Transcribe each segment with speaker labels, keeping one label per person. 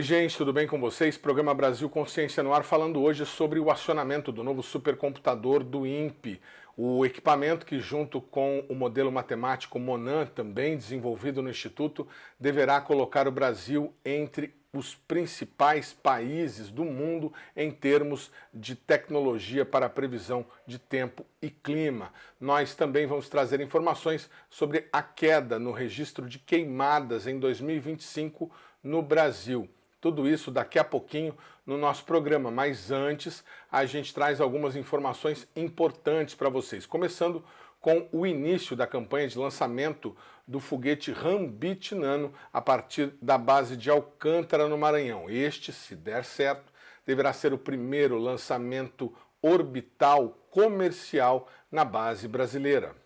Speaker 1: Oi, gente, tudo bem com vocês? Programa Brasil Consciência no Ar, falando hoje sobre o acionamento do novo supercomputador do INPE. O equipamento que, junto com o modelo matemático Monan, também desenvolvido no Instituto, deverá colocar o Brasil entre os principais países do mundo em termos de tecnologia para a previsão de tempo e clima. Nós também vamos trazer informações sobre a queda no registro de queimadas em 2025 no Brasil. Tudo isso daqui a pouquinho no nosso programa, mas antes a gente traz algumas informações importantes para vocês, começando com o início da campanha de lançamento do foguete Rambit Nano a partir da base de Alcântara, no Maranhão. Este, se der certo, deverá ser o primeiro lançamento orbital comercial na base brasileira.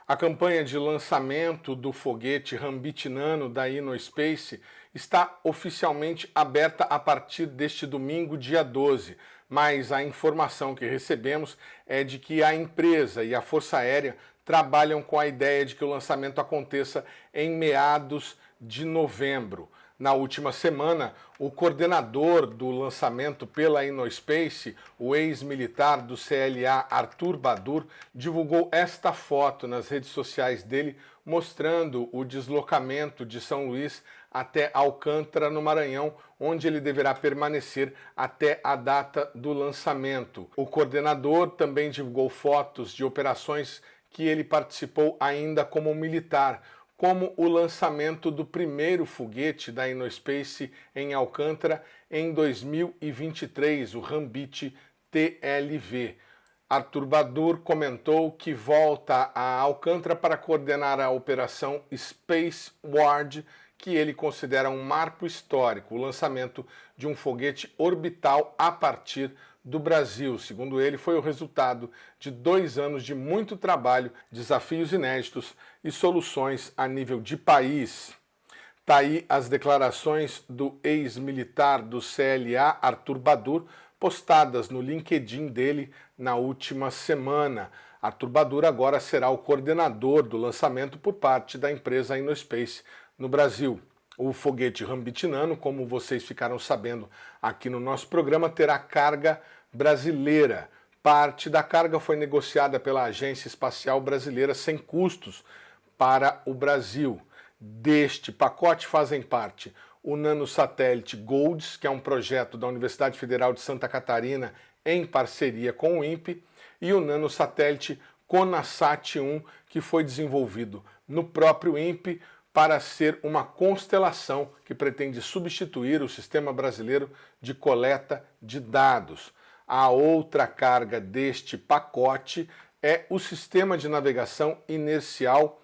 Speaker 1: A campanha de lançamento do foguete Rambit Nano da Innospace está oficialmente aberta a partir deste domingo, dia 12, mas a informação que recebemos é de que a empresa e a Força Aérea trabalham com a ideia de que o lançamento aconteça em meados de novembro. Na última semana, o coordenador do lançamento pela Innospace, o ex-militar do CLA Arthur Badur, divulgou esta foto nas redes sociais dele, mostrando o deslocamento de São Luís até Alcântara, no Maranhão, onde ele deverá permanecer até a data do lançamento. O coordenador também divulgou fotos de operações que ele participou ainda como militar, como o lançamento do primeiro foguete da Innospace em Alcântara em 2023, o Rambit TLV. Arthur Badur comentou que volta a Alcântara para coordenar a operação Space Ward, que ele considera um marco histórico, o lançamento de um foguete orbital a partir do Brasil. Segundo ele, foi o resultado de 2 anos de muito trabalho, desafios inéditos e soluções a nível de país. Tá aí as declarações do ex-militar do CLA, Arthur Badur, postadas no LinkedIn dele na última semana. Arthur Badur agora será o coordenador do lançamento por parte da empresa Innospace no Brasil. O foguete Rambit Nano, como vocês ficaram sabendo aqui no nosso programa, terá carga brasileira. Parte da carga foi negociada pela Agência Espacial Brasileira sem custos para o Brasil. Deste pacote fazem parte o nanosatélite GOLDS, que é um projeto da Universidade Federal de Santa Catarina em parceria com o INPE, e o nanosatélite CONASAT-1, que foi desenvolvido no próprio INPE para ser uma constelação que pretende substituir o Sistema Brasileiro de Coleta de Dados. A outra carga deste pacote é o Sistema de Navegação Inercial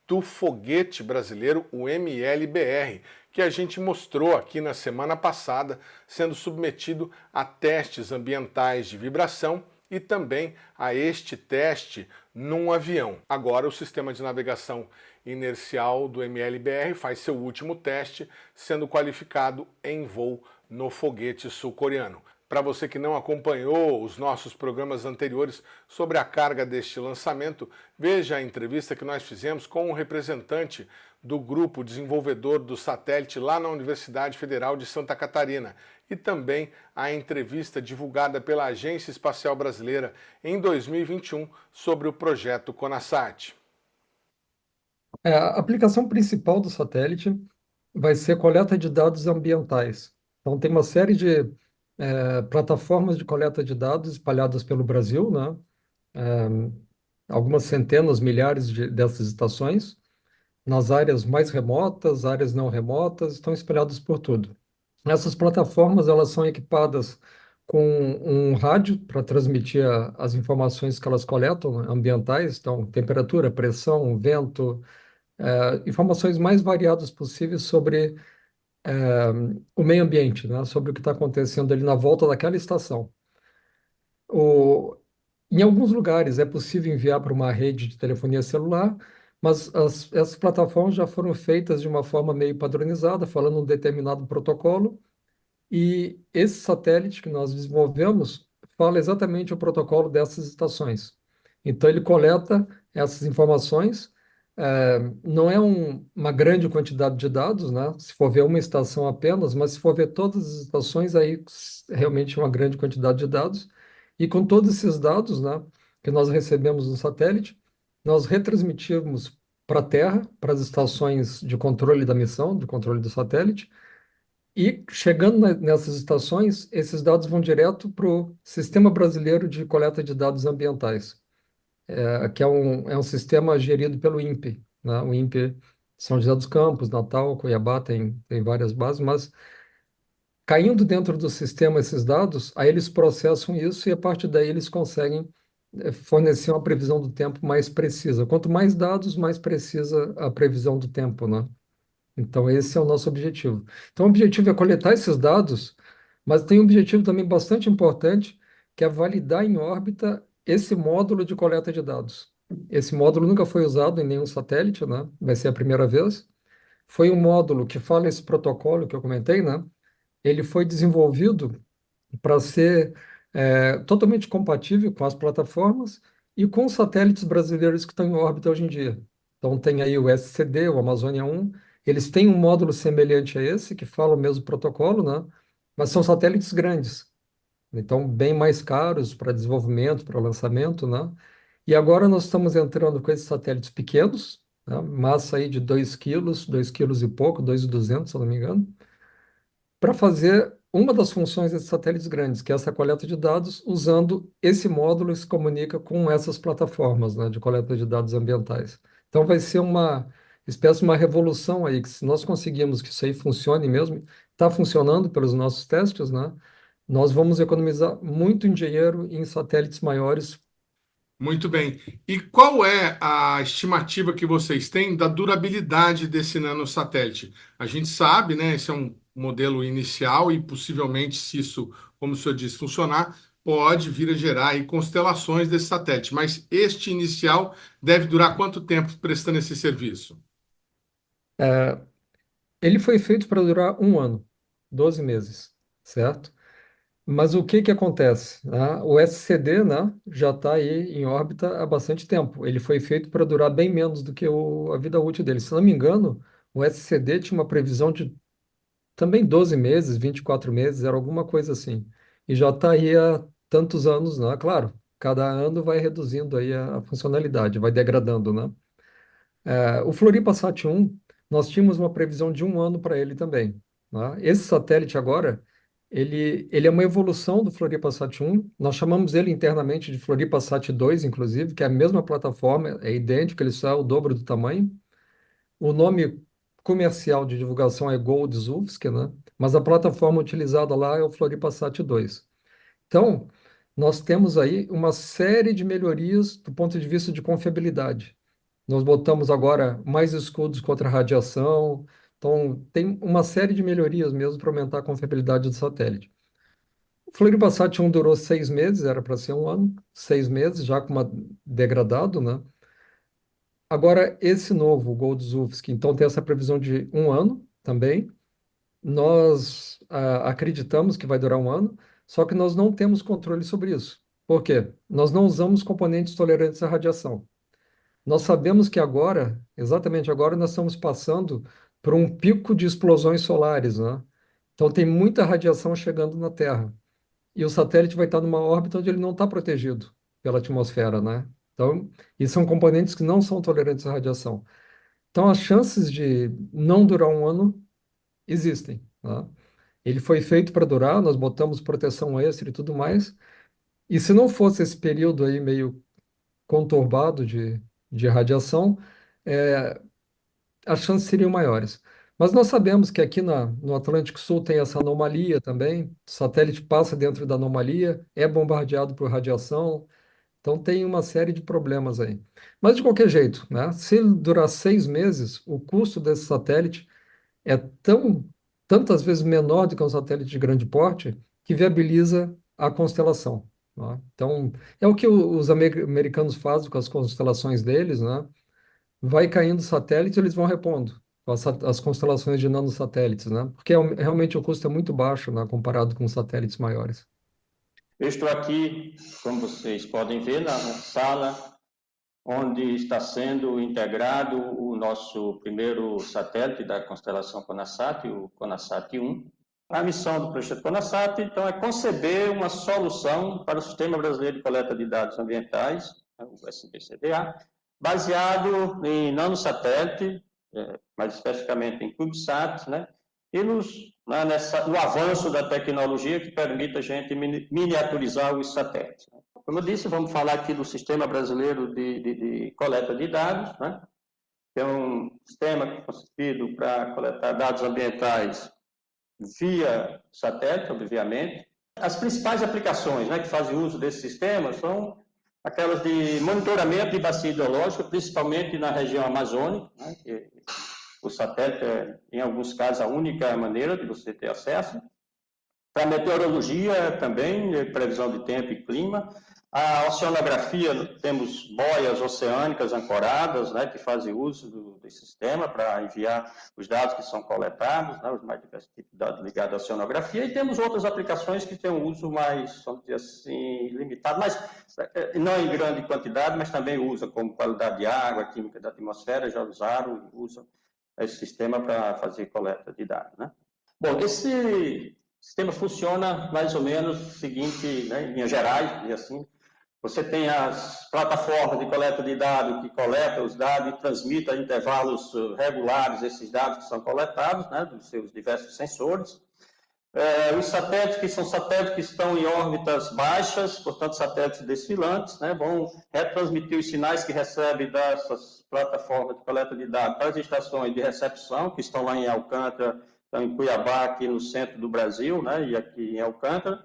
Speaker 1: do Foguete Brasileiro, o MLBR, que a gente mostrou aqui na semana passada, sendo submetido a testes ambientais de vibração e também a este teste num avião. Agora o Sistema de Navegação Inercial do MLBR faz seu último teste, sendo qualificado em voo no foguete sul-coreano. Para você que não acompanhou os nossos programas anteriores sobre a carga deste lançamento, veja a entrevista que nós fizemos com um representante do grupo desenvolvedor do satélite lá na Universidade Federal de Santa Catarina e também a entrevista divulgada pela Agência Espacial Brasileira em 2021 sobre o projeto CONASAT.
Speaker 2: A aplicação principal do satélite vai ser coleta de dados ambientais. Então, tem uma série de plataformas de coleta de dados espalhadas pelo Brasil, né? Algumas centenas, milhares dessas estações, nas áreas mais remotas, áreas não remotas, estão espalhadas por tudo. Essas plataformas, elas são equipadas com um rádio para transmitir as informações que elas coletam, né, ambientais, então temperatura, pressão, vento, informações mais variadas possíveis sobre o meio ambiente, né? Sobre o que está acontecendo ali na volta daquela estação. O, Em alguns lugares é possível enviar para uma rede de telefonia celular, mas essas plataformas já foram feitas de uma forma meio padronizada, falando um determinado protocolo, e esse satélite que nós desenvolvemos fala exatamente o protocolo dessas estações. Então, ele coleta essas informações, Não é uma grande quantidade de dados, né? Se for ver uma estação apenas, mas se for ver todas as estações, aí realmente é uma grande quantidade de dados. E com todos esses dados, né, que nós recebemos no satélite, nós retransmitimos para a Terra, para as estações de controle da missão, de controle do satélite, e chegando nessas estações, esses dados vão direto para o Sistema Brasileiro de Coleta de Dados Ambientais, que é um sistema gerido pelo INPE, né? O INPE, São José dos Campos, Natal, Cuiabá, tem várias bases, mas caindo dentro do sistema esses dados, aí eles processam isso e a partir daí eles conseguem fornecer uma previsão do tempo mais precisa. Quanto mais dados, mais precisa a previsão do tempo, né? Então, esse é o nosso objetivo. Então, o objetivo é coletar esses dados, mas tem um objetivo também bastante importante, que é validar em órbita esse módulo de coleta de dados. Esse módulo nunca foi usado em nenhum satélite, né? Vai ser a primeira vez. Foi um módulo que fala esse protocolo que eu comentei, né? Ele foi desenvolvido para ser totalmente compatível com as plataformas e com os satélites brasileiros que estão em órbita hoje em dia. Então, tem aí o SCD, o Amazônia 1, eles têm um módulo semelhante a esse, que fala o mesmo protocolo, né? Mas são satélites grandes, então bem mais caros para desenvolvimento, para lançamento, né? E agora nós estamos entrando com esses satélites pequenos, né? Massa aí de 2 quilos, 2 quilos e pouco, 2.200, se eu não me engano, para fazer uma das funções desses satélites grandes, que é essa coleta de dados, usando esse módulo que se comunica com essas plataformas, né, de coleta de dados ambientais. Então vai ser uma espécie de uma revolução aí, que se nós conseguirmos que isso aí funcione mesmo, está funcionando pelos nossos testes, né, nós vamos economizar muito em dinheiro em satélites maiores.
Speaker 1: Muito bem. E qual é a estimativa que vocês têm da durabilidade desse nanosatélite? A gente sabe, né? Esse é um modelo inicial e possivelmente, se isso, como o senhor disse, funcionar, pode vir a gerar aí constelações desse satélite. Mas este inicial deve durar quanto tempo prestando esse serviço?
Speaker 2: Ele foi feito para durar um ano, 12 meses, certo? Mas o que que acontece, né? O SCD, né, já está aí em órbita há bastante tempo. Ele foi feito para durar bem menos do que a vida útil dele. Se não me engano, o SCD tinha uma previsão de também 12 meses, 24 meses, era alguma coisa assim. E já está aí há tantos anos, né? Claro, cada ano vai reduzindo aí a funcionalidade, vai degradando, né? O Floripa Sat 1, nós tínhamos uma previsão de um ano para ele também, né? Esse satélite agora, ele é uma evolução do Floripa Sat 1. Nós chamamos ele internamente de Floripa Sat 2, inclusive, que é a mesma plataforma, é idêntico, ele só é o dobro do tamanho. O nome comercial de divulgação é Goldzufsk, né? Mas a plataforma utilizada lá é o Floripa Sat 2. Então, nós temos aí uma série de melhorias do ponto de vista de confiabilidade. Nós botamos agora mais escudos contra radiação. Então, tem uma série de melhorias mesmo para aumentar a confiabilidade do satélite. O Floribasat 1 durou 6 meses, era para ser um ano, 6 meses, já com uma degradado, né? Agora, esse novo, o Goldzufsk, então tem essa previsão de um ano também. Nós acreditamos que vai durar um ano, só que nós não temos controle sobre isso. Por quê? Nós não usamos componentes tolerantes à radiação. Nós sabemos que agora, exatamente agora, nós estamos passando por um pico de explosões solares, né? Então tem muita radiação chegando na Terra. E o satélite vai estar numa órbita onde ele não está protegido pela atmosfera, né? Então, e são componentes que não são tolerantes à radiação. Então, as chances de não durar um ano existem, né? Ele foi feito para durar, nós botamos proteção extra e tudo mais. E se não fosse esse período aí meio conturbado de radiação, é, as chances seriam maiores. Mas nós sabemos que aqui no Atlântico Sul tem essa anomalia também. O satélite passa dentro da anomalia, é bombardeado por radiação, então tem uma série de problemas aí. Mas de qualquer jeito, né? Se ele durar 6 meses, o custo desse satélite é tantas vezes menor do que um satélite de grande porte que viabiliza a constelação, né? Então, é o que os americanos fazem com as constelações deles, né? Vai caindo satélite, eles vão repondo com as constelações de nanosatélites, né? Porque realmente o custo é muito baixo, né, comparado com satélites maiores.
Speaker 3: Eu estou aqui, como vocês podem ver, na sala onde está sendo integrado o nosso primeiro satélite da constelação CONASAT, o CONASAT-1. A missão do projeto CONASAT, então, é conceber uma solução para o Sistema Brasileiro de Coleta de Dados Ambientais, o SBCDA, baseado em nanosatélite, mais especificamente em CubeSat, né? E no avanço da tecnologia que permite a gente miniaturizar os satélites. Como eu disse, vamos falar aqui do Sistema Brasileiro de Coleta de Dados, né? Que é um sistema concebido para coletar dados ambientais via satélite, obviamente. As principais aplicações, né, que fazem uso desse sistema são aquelas de monitoramento de bacia hidrológica, principalmente na região amazônica, né, que o satélite é, em alguns casos, a única maneira de você ter acesso. Para meteorologia também, previsão de tempo e clima. A oceanografia, temos boias oceânicas ancoradas, né, que fazem uso desse sistema para enviar os dados que são coletados, né, os mais diversos tipos de dados ligados à oceanografia. E temos outras aplicações que têm um uso mais, vamos dizer assim, limitado, mas não em grande quantidade, mas também usa como qualidade de água, química da atmosfera, já usaram e usam esse sistema para fazer coleta de dados, né? Bom, esse sistema funciona mais ou menos o seguinte, né, em linhas gerais, e assim, você tem as plataformas de coleta de dados que coletam os dados e transmitem a intervalos regulares esses dados que são coletados, né, dos seus diversos sensores. Os satélites, que são satélites que estão em órbitas baixas, portanto, satélites desfilantes, né, vão retransmitir os sinais que recebem dessas plataformas de coleta de dados para as estações de recepção, que estão lá em Alcântara, estão em Cuiabá, aqui no centro do Brasil, né, e aqui em Alcântara.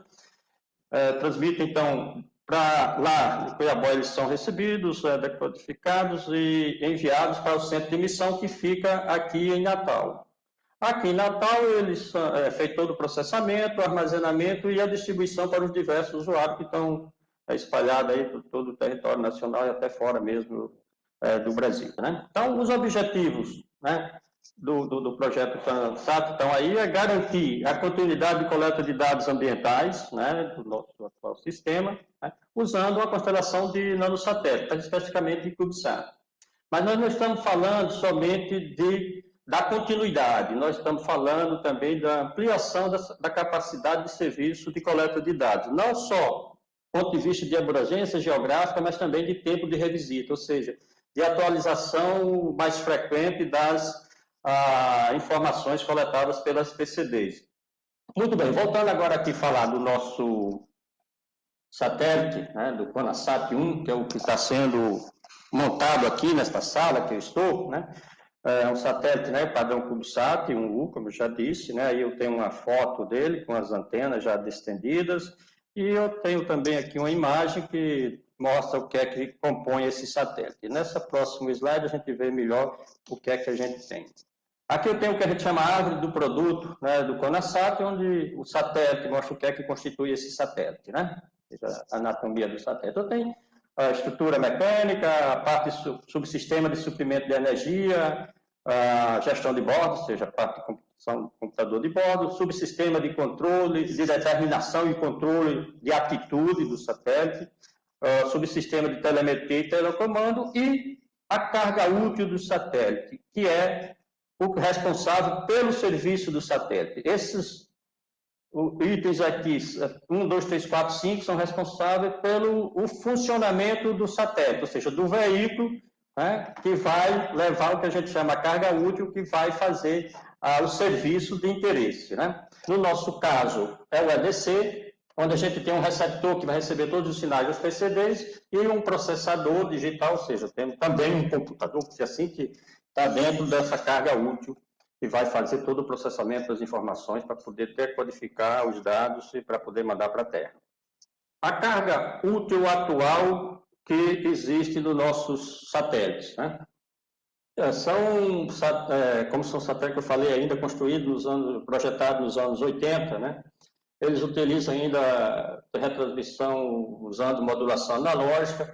Speaker 3: Transmitem, então, para lá, em Cuiabá, eles são recebidos, decodificados e enviados para o centro de emissão, que fica aqui em Natal. Aqui em Natal, eles é feito todo o processamento, o armazenamento e a distribuição para os diversos usuários que estão espalhados aí por todo o território nacional e até fora mesmo do Brasil, né? Então, os objetivos, né, do projeto CONASAT estão aí é garantir a continuidade de coleta de dados ambientais, né, do nosso atual sistema, né, usando uma constelação de nanosatélites, especificamente de CubeSat. Mas nós não estamos falando somente da continuidade, nós estamos falando também da ampliação da capacidade de serviço de coleta de dados, não só do ponto de vista de abrangência geográfica, mas também de tempo de revisita, ou seja, de atualização mais frequente das informações coletadas pelas PCDs. Muito bem, voltando agora aqui a falar do nosso satélite, né, do CONASAT-1, que é o que está sendo montado aqui nesta sala que eu estou, né? É um satélite, né, padrão CubeSat, 1U, como eu já disse, né? Aí eu tenho uma foto dele com as antenas já distendidas e eu tenho também aqui uma imagem que mostra o que é que compõe esse satélite. Nessa próxima slide a gente vê melhor o que é que a gente tem. Aqui eu tenho o que a gente chama a árvore do produto, né, do CONASAT, onde o satélite mostra o que é que constitui esse satélite, né? A anatomia do satélite. Eu tenho a estrutura mecânica, a parte subsistema de suprimento de energia, a gestão de bordo, ou seja, a parte de computador de bordo, subsistema de controle, de determinação e controle de atitude do satélite, subsistema de telemetria e telecomando e a carga útil do satélite, que é o responsável pelo serviço do satélite. Esses itens aqui, 1, 2, 3, 4, 5, são responsáveis pelo funcionamento do satélite, ou seja, do veículo, né, que vai levar o que a gente chama a carga útil, que vai fazer o serviço de interesse, né? No nosso caso, é o EDC, onde a gente tem um receptor que vai receber todos os sinais dos PCDs e um processador digital, ou seja, temos também um computador, assim, que está dentro dessa carga útil, que vai fazer todo o processamento das informações para poder decodificar os dados e para poder mandar para a Terra. A carga útil atual que existe nos nossos satélites, né? Como são satélites que eu falei ainda, construídos projetados nos anos 80, né? Eles utilizam ainda retransmissão usando modulação analógica,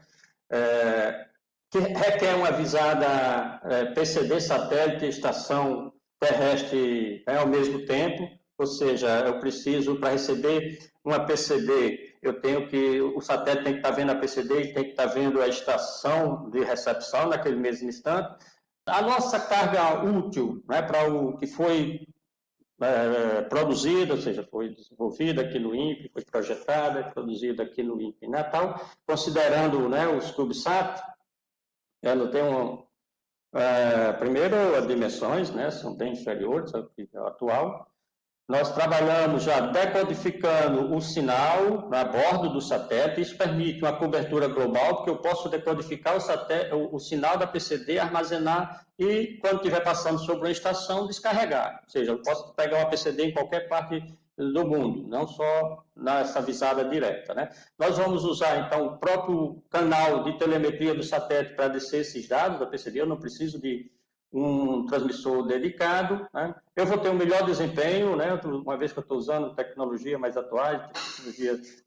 Speaker 3: que requer uma visada PCD, satélite e estação terrestre ao mesmo tempo, ou seja, eu preciso, para receber uma PCD o satélite tem que estar vendo a PCD e tem que estar vendo a estação de recepção naquele mesmo instante. A nossa carga útil, né, para o que foi produzida, ou seja, foi desenvolvida aqui no INPE, foi projetada, produzida aqui no INPE Natal, considerando, né, os CubeSat, ela tem primeiro, as dimensões, né, são bem inferiores ao que é o atual. Nós trabalhamos já decodificando o sinal a bordo do satélite. Isso permite uma cobertura global, porque eu posso decodificar o sinal da PCD, armazenar e, quando estiver passando sobre uma estação, descarregar. Ou seja, eu posso pegar uma PCD em qualquer parte do mundo, não só nessa visada direta, né? Nós vamos usar, então, o próprio canal de telemetria do satélite para descer esses dados da PCD. Eu não preciso de um transmissor dedicado, né? Eu vou ter um melhor desempenho, né? Uma vez que eu estou usando tecnologia mais atuais, tecnologias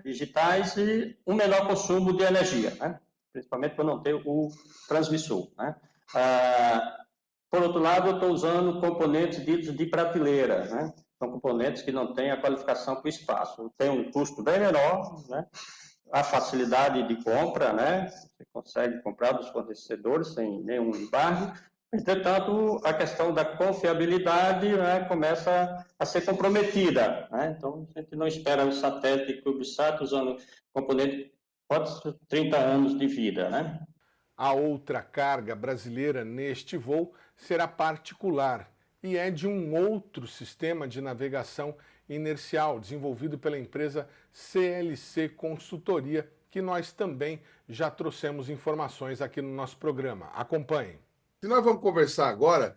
Speaker 3: digitais, e um menor consumo de energia, né? Principalmente para não ter o transmissor, né? Por outro lado, eu estou usando componentes ditos de prateleira, né? São componentes que não têm a qualificação para o espaço. Tem um custo bem menor, né? A facilidade de compra, né? Você consegue comprar dos fornecedores sem nenhum embargo. Entretanto, a questão da confiabilidade, né, começa a ser comprometida, né? Então, a gente não espera o satélite CubeSat usando componente pode ser 30 anos de vida, né?
Speaker 1: A outra carga brasileira neste voo será particular e é de um outro sistema de navegação inercial desenvolvido pela empresa CLC Consultoria, que nós também já trouxemos informações aqui no nosso programa. Acompanhem. E nós vamos conversar agora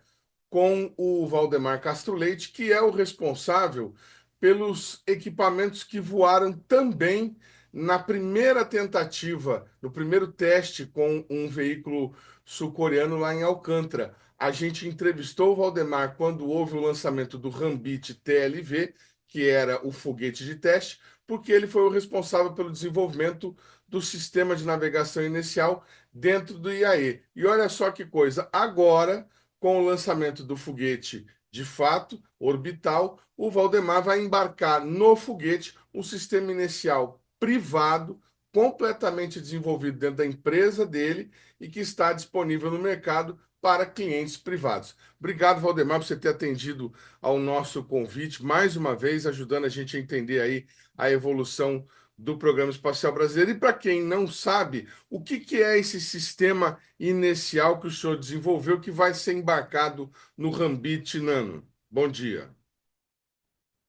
Speaker 1: com o Valdemar Castro Leite, que é o responsável pelos equipamentos que voaram também na primeira tentativa, no primeiro teste com um veículo sul-coreano lá em Alcântara. A gente entrevistou o Valdemar quando houve o lançamento do Rambit TLV, que era o foguete de teste, porque ele foi o responsável pelo desenvolvimento do sistema de navegação inicial dentro do IAE. E olha só que coisa, agora, com o lançamento do foguete de fato, orbital, o Valdemar vai embarcar no foguete um sistema inicial privado, completamente desenvolvido dentro da empresa dele e que está disponível no mercado para clientes privados. Obrigado, Valdemar, por você ter atendido ao nosso convite, mais uma vez, ajudando a gente a entender aí a evolução do Programa Espacial Brasileiro. E para quem não sabe, o que é esse sistema inicial que o senhor desenvolveu que vai ser embarcado no Rambit Nano? Bom dia.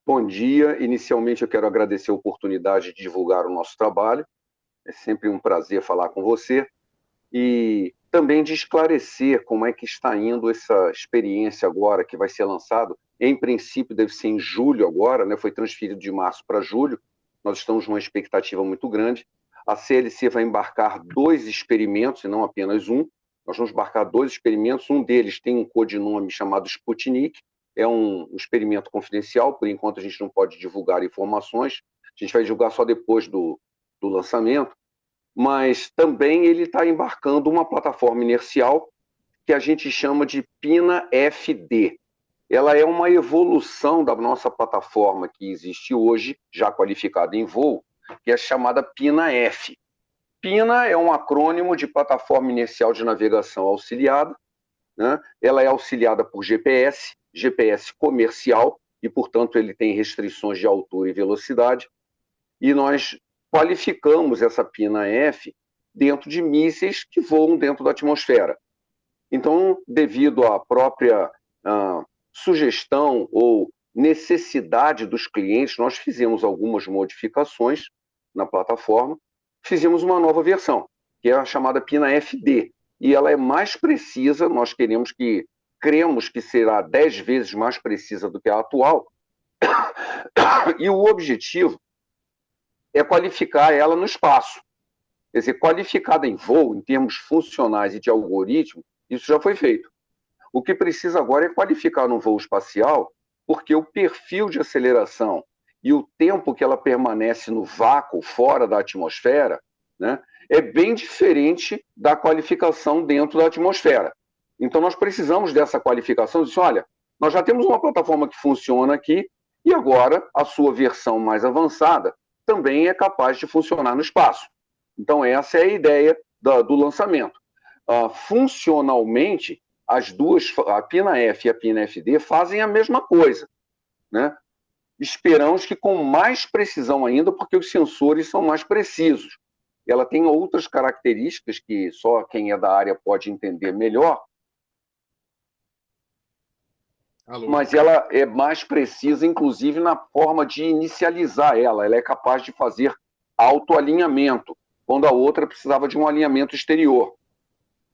Speaker 4: Bom dia. Inicialmente, eu quero agradecer a oportunidade de divulgar o nosso trabalho. É sempre um prazer falar com você. E também de esclarecer como é que está indo essa experiência agora que vai ser lançado. Em princípio, deve ser em julho agora, né? Foi transferido de março para julho. Nós estamos numa expectativa muito grande. A CLC vai embarcar 2 experimentos, e não apenas um. Nós vamos embarcar 2 experimentos. Um deles tem um codinome chamado Sputnik. É um experimento confidencial, por enquanto a gente não pode divulgar informações. A gente vai divulgar só depois do lançamento. Mas também ele está embarcando uma plataforma inercial que a gente chama de Pina FD. Ela é uma evolução da nossa plataforma que existe hoje, já qualificada em voo, que é chamada Pina F. Pina é um acrônimo de Plataforma Inercial de Navegação Auxiliada, né? Ela é auxiliada por GPS comercial, e, portanto, ele tem restrições de altura e velocidade, e nós qualificamos essa Pina F dentro de mísseis que voam dentro da atmosfera. Então, devido à própria sugestão ou necessidade dos clientes, nós fizemos algumas modificações na plataforma, fizemos uma nova versão, que é a chamada Pina FD, e ela é mais precisa, nós cremos que será 10 vezes mais precisa do que a atual, e o objetivo é qualificar ela no espaço. Quer dizer, qualificada em voo, em termos funcionais e de algoritmo, isso já foi feito. O que precisa agora é qualificar no voo espacial, porque o perfil de aceleração e o tempo que ela permanece no vácuo, fora da atmosfera, né, é bem diferente da qualificação dentro da atmosfera. Então, nós precisamos dessa qualificação. Diz, olha, nós já temos uma plataforma que funciona aqui, e agora a sua versão mais avançada também é capaz de funcionar no espaço. Então, essa é a ideia do lançamento. Funcionalmente, as duas, a Pina F e a Pina FD, fazem a mesma coisa, né? Esperamos que com mais precisão ainda, porque os sensores são mais precisos. Ela tem outras características que só quem é da área pode entender melhor, mas ela é mais precisa, inclusive, na forma de inicializar ela. Ela é capaz de fazer autoalinhamento, quando a outra precisava de um alinhamento exterior.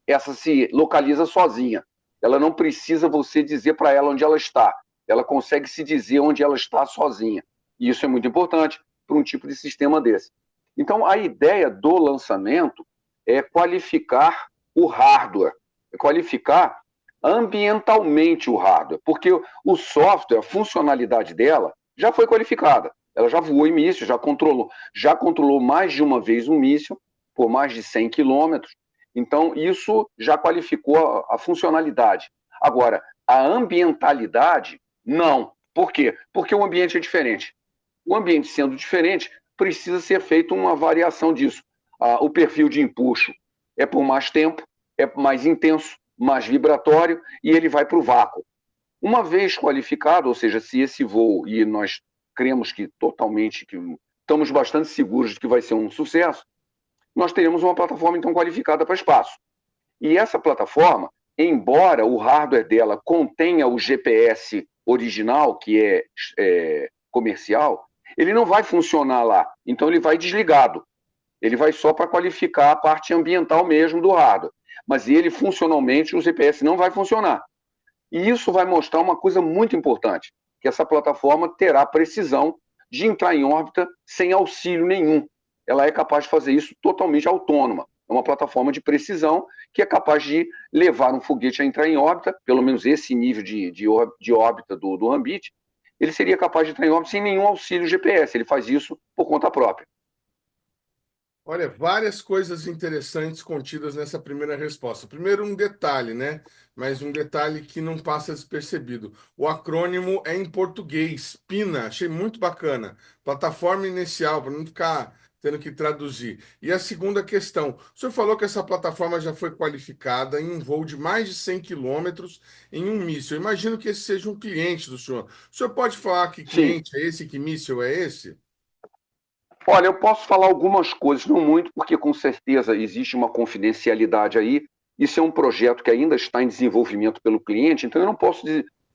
Speaker 4: Essa se localiza sozinha. Ela não precisa você dizer para ela onde ela está. Ela consegue se dizer onde ela está sozinha. E isso é muito importante para um tipo de sistema desse. Então, a ideia do lançamento é qualificar o hardware, é qualificar ambientalmente o hardware, porque o software, a funcionalidade dela, já foi qualificada. Ela já voou em míssil, já controlou mais de uma vez um míssil, por mais de 100 quilômetros. Então, isso já qualificou a funcionalidade. Agora, a ambientalidade, não. Por quê? Porque o ambiente é diferente. O ambiente sendo diferente, precisa ser feita uma variação disso. O perfil de empuxo é por mais tempo, é mais intenso, mais vibratório, e ele vai para o vácuo. Uma vez qualificado, ou seja, se esse voo, e nós cremos que totalmente, que estamos bastante seguros de que vai ser um sucesso, nós teremos uma plataforma, então, qualificada para espaço. E essa plataforma, embora o hardware dela contenha o GPS original, que é comercial, ele não vai funcionar lá. Então, ele vai desligado. Ele vai só para qualificar a parte ambiental mesmo do hardware. Mas ele, funcionalmente, o GPS não vai funcionar. E isso vai mostrar uma coisa muito importante, que essa plataforma terá precisão de entrar em órbita sem auxílio nenhum. Ela é capaz de fazer isso totalmente autônoma. É uma plataforma de precisão que é capaz de levar um foguete a entrar em órbita, pelo menos esse nível de órbita do Rambit, ele seria capaz de entrar em órbita sem nenhum auxílio GPS. Ele faz isso por conta própria.
Speaker 1: Olha, várias coisas interessantes contidas nessa primeira resposta. Primeiro, um detalhe, né? Mas um detalhe que não passa despercebido. O acrônimo é em português, PINA, achei muito bacana. Plataforma inicial, para não ficar tendo que traduzir. E a segunda questão, o senhor falou que essa plataforma já foi qualificada em um voo de mais de 100 quilômetros em um míssil. Eu imagino que esse seja um cliente do senhor. O senhor pode falar que cliente
Speaker 4: Sim.
Speaker 1: é esse, que míssil é esse?
Speaker 4: Olha, eu posso falar algumas coisas, não muito, porque com certeza existe uma confidencialidade aí. Isso é um projeto que ainda está em desenvolvimento pelo cliente, então eu não posso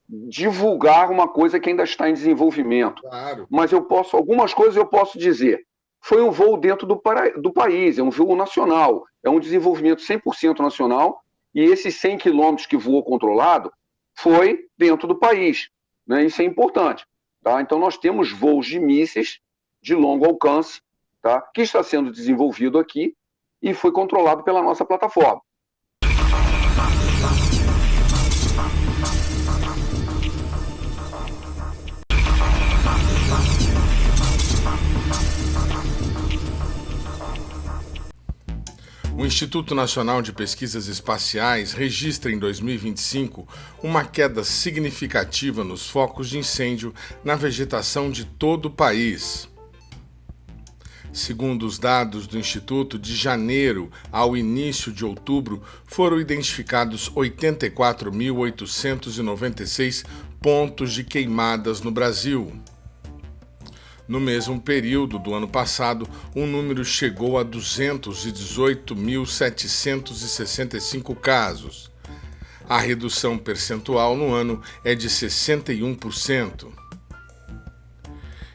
Speaker 4: divulgar uma coisa que ainda está em desenvolvimento.
Speaker 1: Claro.
Speaker 4: Mas algumas coisas eu posso dizer. Foi um voo dentro do país, é um voo nacional, é um desenvolvimento 100% nacional, e esses 100 quilômetros que voou controlado foi dentro do país, né? Isso é importante. Tá? Então nós temos voos de mísseis de longo alcance, tá? Que está sendo desenvolvido aqui e foi controlado pela nossa plataforma.
Speaker 1: O Instituto Nacional de Pesquisas Espaciais registra em 2025 uma queda significativa nos focos de incêndio na vegetação de todo o país. Segundo os dados do Instituto, de janeiro ao início de outubro, foram identificados 84.896 pontos de queimadas no Brasil. No mesmo período do ano passado, o número chegou a 218.765 casos. A redução percentual no ano é de 61%.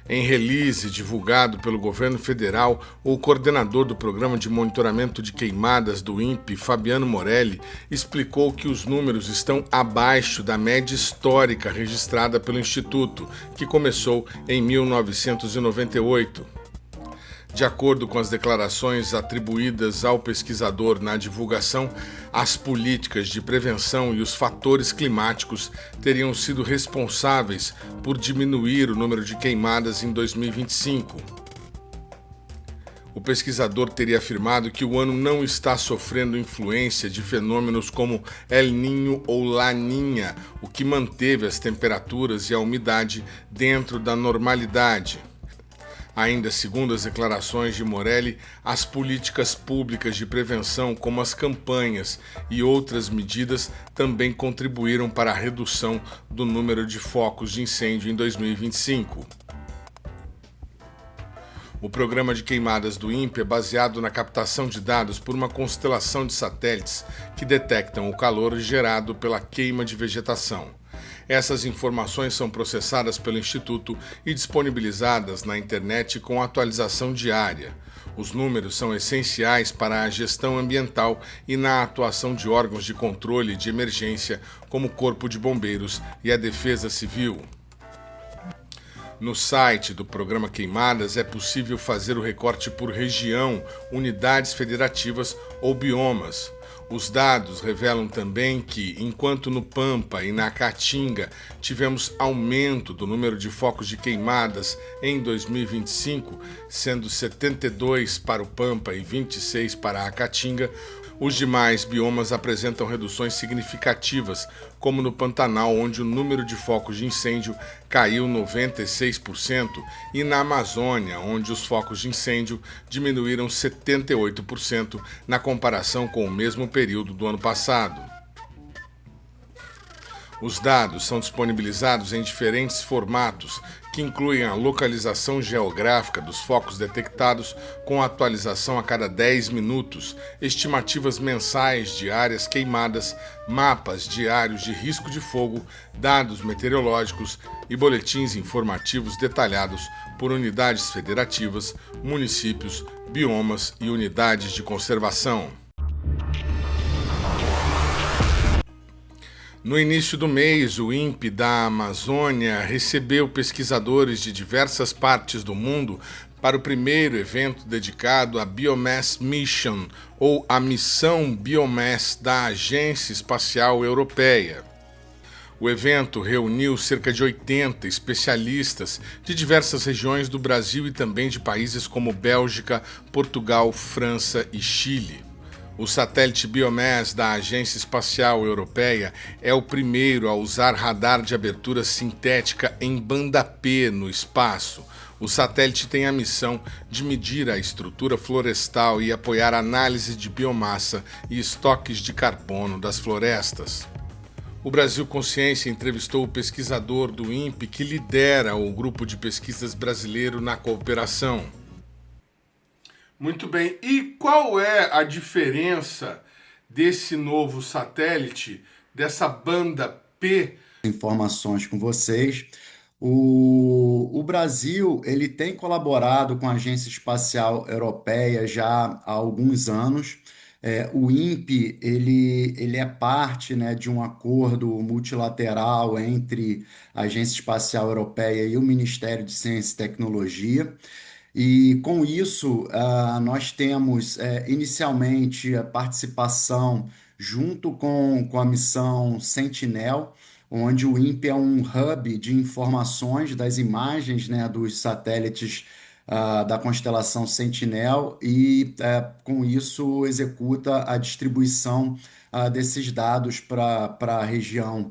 Speaker 1: Em release divulgado pelo governo federal, o coordenador do Programa de Monitoramento de Queimadas do INPE, Fabiano Morelli, explicou que os números estão abaixo da média histórica registrada pelo Instituto, que começou em 1998. De acordo com as declarações atribuídas ao pesquisador na divulgação, as políticas de prevenção e os fatores climáticos teriam sido responsáveis por diminuir o número de queimadas em 2025. O pesquisador teria afirmado que o ano não está sofrendo influência de fenômenos como El Niño ou Laninha, o que manteve as temperaturas e a umidade dentro da normalidade. Ainda segundo as declarações de Morelli, as políticas públicas de prevenção, como as campanhas e outras medidas, também contribuíram para a redução do número de focos de incêndio em 2025. O programa de queimadas do INPE é baseado na captação de dados por uma constelação de satélites que detectam o calor gerado pela queima de vegetação. Essas informações são processadas pelo Instituto e disponibilizadas na internet com atualização diária. Os números são essenciais para a gestão ambiental e na atuação de órgãos de controle de emergência, como o Corpo de Bombeiros e a Defesa Civil. No site do programa Queimadas é possível fazer o recorte por região, unidades federativas ou biomas. Os dados revelam também que, enquanto no Pampa e na Caatinga tivemos aumento do número de focos de queimadas em 2025, sendo 72 para o Pampa e 26 para a Caatinga, os demais biomas apresentam reduções significativas, como no Pantanal, onde o número de focos de incêndio caiu 96%, e na Amazônia, onde os focos de incêndio diminuíram 78% na comparação com o mesmo período do ano passado. Os dados são disponibilizados em diferentes formatos, que incluem a localização geográfica dos focos detectados com atualização a cada 10 minutos, estimativas mensais de áreas queimadas, mapas diários de risco de fogo, dados meteorológicos e boletins informativos detalhados por unidades federativas, municípios, biomas e unidades de conservação. No início do mês, o INPE da Amazônia recebeu pesquisadores de diversas partes do mundo para o primeiro evento dedicado à Biomass Mission, ou a Missão Biomass da Agência Espacial Europeia. O evento reuniu cerca de 80 especialistas de diversas regiões do Brasil e também de países como Bélgica, Portugal, França e Chile. O satélite Biomass da Agência Espacial Europeia é o primeiro a usar radar de abertura sintética em banda P no espaço. O satélite tem a missão de medir a estrutura florestal e apoiar a análise de biomassa e estoques de carbono das florestas. O Brasil Consciência entrevistou o pesquisador do INPE que lidera o grupo de pesquisas brasileiro na cooperação. Muito bem, e qual é a diferença desse novo satélite, dessa banda P?
Speaker 5: Informações com vocês. O Brasil ele tem colaborado com a Agência Espacial Europeia já há alguns anos. O INPE ele é parte, né, de um acordo multilateral entre a Agência Espacial Europeia e o Ministério de Ciência e Tecnologia. E com isso, nós temos inicialmente a participação junto com a missão Sentinel, onde o INPE é um hub de informações das imagens, né, dos satélites da constelação Sentinel e, com isso, executa a distribuição desses dados para a região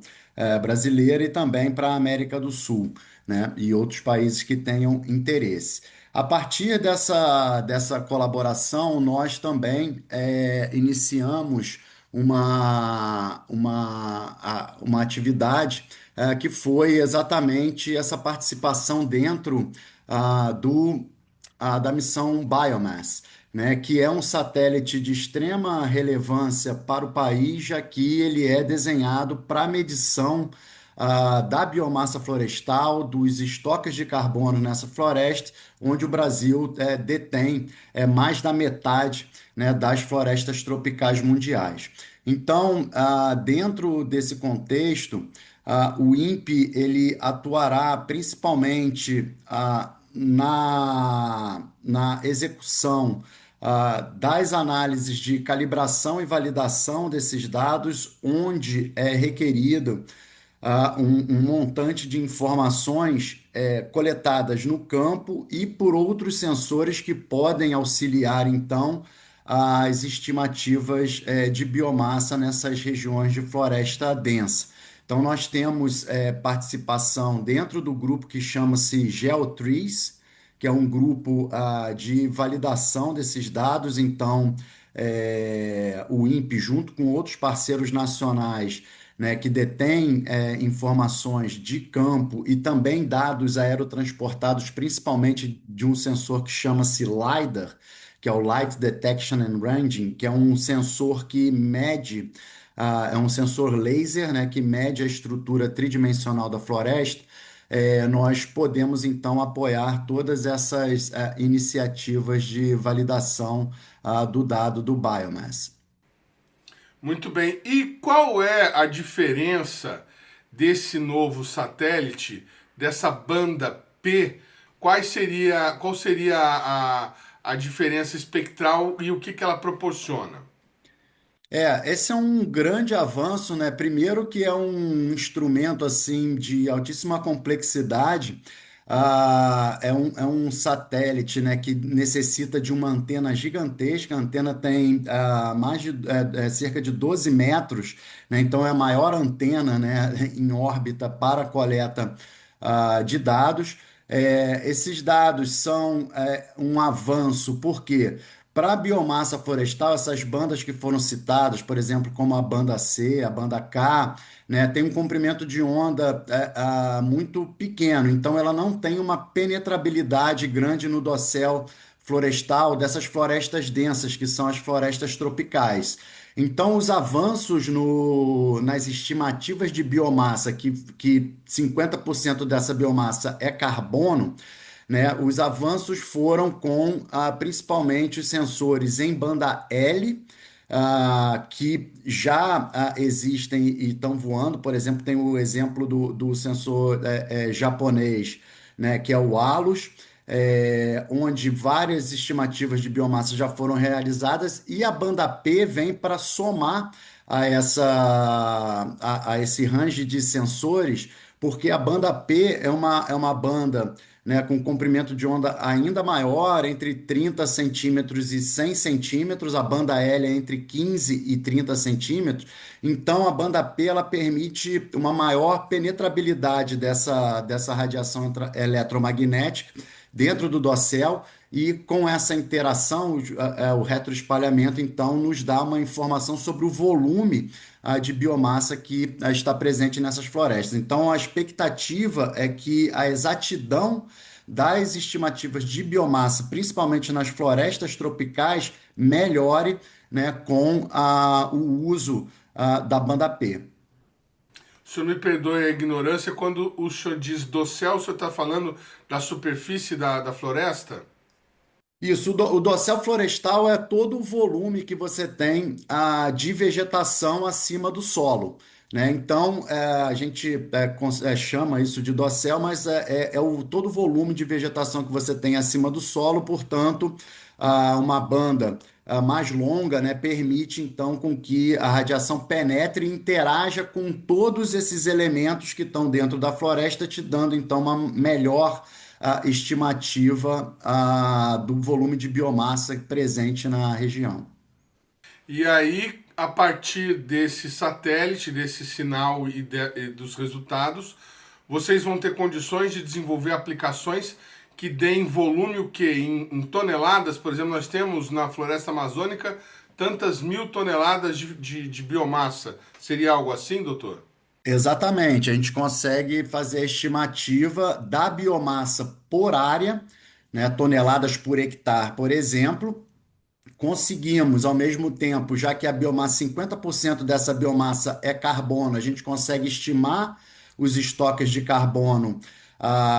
Speaker 5: brasileira e também para a América do Sul, né, e outros países que tenham interesse. A partir dessa colaboração, nós também iniciamos uma atividade que foi exatamente essa participação dentro da missão Biomass, né, que é um satélite de extrema relevância para o país, já que ele é desenhado para medição da biomassa florestal, dos estoques de carbono nessa floresta, onde o Brasil detém mais da metade, né, das florestas tropicais mundiais. Então, dentro desse contexto, o INPE ele atuará principalmente na execução das análises de calibração e validação desses dados, onde é requerido um montante de informações coletadas no campo e por outros sensores que podem auxiliar, então, as estimativas de biomassa nessas regiões de floresta densa. Então, nós temos participação dentro do grupo que chama-se GeoTrees, que é um grupo de validação desses dados. Então, o INPE, junto com outros parceiros nacionais, né, que detêm informações de campo e também dados aerotransportados, principalmente de um sensor que chama-se LiDAR, que é o Light Detection and Ranging, que é um sensor que mede, é um sensor laser, né, que mede a estrutura tridimensional da floresta. Nós podemos então apoiar todas essas iniciativas de validação do dado do biomass.
Speaker 1: Muito bem. E qual é a diferença desse novo satélite, dessa banda P? Qual seria a diferença espectral e o que ela proporciona?
Speaker 5: Esse é um grande avanço, né? Primeiro que é um instrumento assim de altíssima complexidade, é um satélite, né, que necessita de uma antena gigantesca. A antena tem cerca de 12 metros, né? Então é a maior antena, né, em órbita para a coleta de dados. Esses dados são um avanço, por quê? Para a biomassa florestal, essas bandas que foram citadas, por exemplo, como a banda C, a banda K, né, tem um comprimento de onda muito pequeno, então ela não tem uma penetrabilidade grande no dossel florestal dessas florestas densas, que são as florestas tropicais. Então, os avanços nas estimativas de biomassa, que 50% dessa biomassa é carbono, né? Os avanços foram com principalmente os sensores em banda L, que já existem e estão voando. Por exemplo, tem o exemplo do sensor japonês, né, que é o ALUS, onde várias estimativas de biomassa já foram realizadas, e a banda P vem para somar a esse range de sensores, porque a banda P é uma banda, né, com comprimento de onda ainda maior, entre 30 centímetros e 100 centímetros. A banda L é entre 15 e 30 centímetros. Então, a banda P ela permite uma maior penetrabilidade dessa radiação eletromagnética dentro do dossel, e com essa interação, o retroespalhamento, então, nos dá uma informação sobre o volume de biomassa que está presente nessas florestas. Então, a expectativa é que a exatidão das estimativas de biomassa, principalmente nas florestas tropicais, melhore, né, com o uso da banda P.
Speaker 1: O senhor me perdoe a ignorância, quando o senhor diz dossel, o senhor está falando da superfície da floresta?
Speaker 5: Isso, o dossel florestal é todo o volume que você tem de vegetação acima do solo, né? Então, a gente chama isso de dossel, mas todo o volume de vegetação que você tem acima do solo. Portanto, uma banda mais longa, né, permite então com que a radiação penetre e interaja com todos esses elementos que estão dentro da floresta, te dando então uma melhor estimativa do volume de biomassa presente na região.
Speaker 1: E aí, a partir desse satélite, desse sinal e dos resultados, vocês vão ter condições de desenvolver aplicações que deem volume o quê? Em toneladas, por exemplo, nós temos na floresta amazônica tantas mil toneladas de biomassa. Seria algo assim, doutor?
Speaker 5: Exatamente, a gente consegue fazer a estimativa da biomassa por área, né, toneladas por hectare, por exemplo. Conseguimos, ao mesmo tempo, já que a biomassa, 50% dessa biomassa é carbono, a gente consegue estimar os estoques de carbono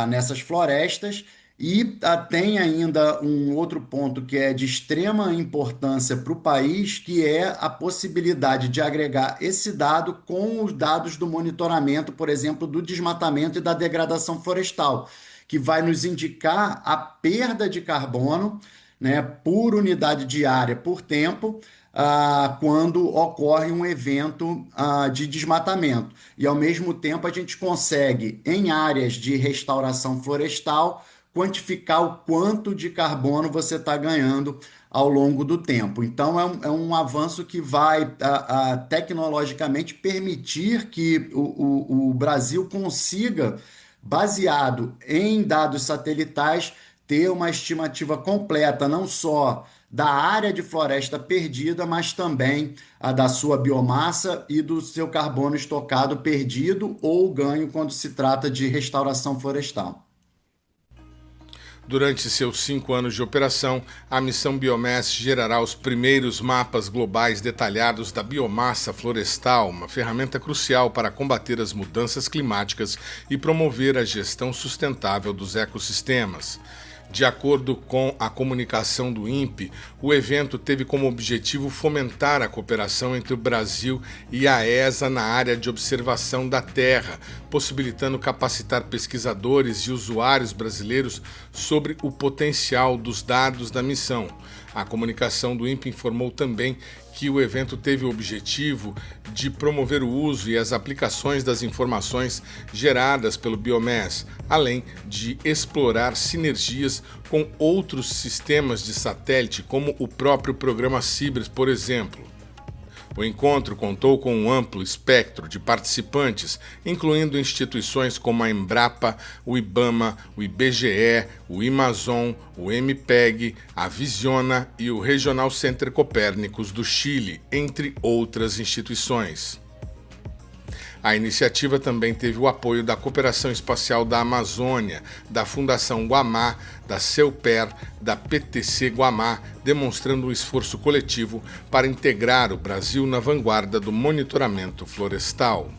Speaker 5: nessas florestas. E tem ainda um outro ponto que é de extrema importância para o país, que é a possibilidade de agregar esse dado com os dados do monitoramento, por exemplo, do desmatamento e da degradação florestal, que vai nos indicar a perda de carbono, né, por unidade diária por tempo, quando ocorre um evento de desmatamento. E, ao mesmo tempo, a gente consegue, em áreas de restauração florestal, quantificar o quanto de carbono você está ganhando ao longo do tempo. Então, é um avanço que vai tecnologicamente permitir que o Brasil consiga, baseado em dados satelitais, ter uma estimativa completa, não só da área de floresta perdida, mas também a da sua biomassa e do seu carbono estocado perdido ou ganho quando se trata de restauração florestal.
Speaker 1: Durante seus 5 anos de operação, a missão Biomass gerará os primeiros mapas globais detalhados da biomassa florestal, uma ferramenta crucial para combater as mudanças climáticas e promover a gestão sustentável dos ecossistemas. De acordo com a comunicação do INPE, o evento teve como objetivo fomentar a cooperação entre o Brasil e a ESA na área de observação da Terra, possibilitando capacitar pesquisadores e usuários brasileiros sobre o potencial dos dados da missão. A comunicação do INPE informou também que o evento teve o objetivo de promover o uso e as aplicações das informações geradas pelo Biomass, além de explorar sinergias com outros sistemas de satélite, como o próprio programa Cibres, por exemplo. O encontro contou com um amplo espectro de participantes, incluindo instituições como a Embrapa, o IBAMA, o IBGE, o Amazon, o MPEG, a Visiona e o Regional Center Copérnicos do Chile, entre outras instituições. A iniciativa também teve o apoio da Cooperação Espacial da Amazônia, da Fundação Guamá, da CEUPER, da PTC Guamá, demonstrando um esforço coletivo para integrar o Brasil na vanguarda do monitoramento florestal.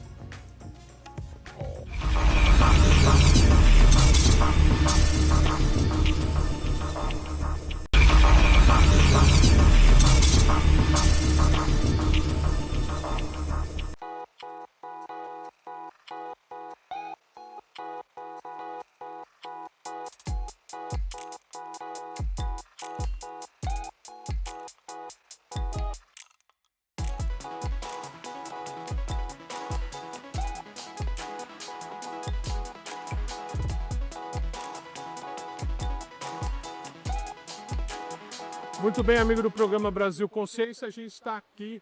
Speaker 6: Muito bem, amigo do programa Brasil Consciência, a gente está aqui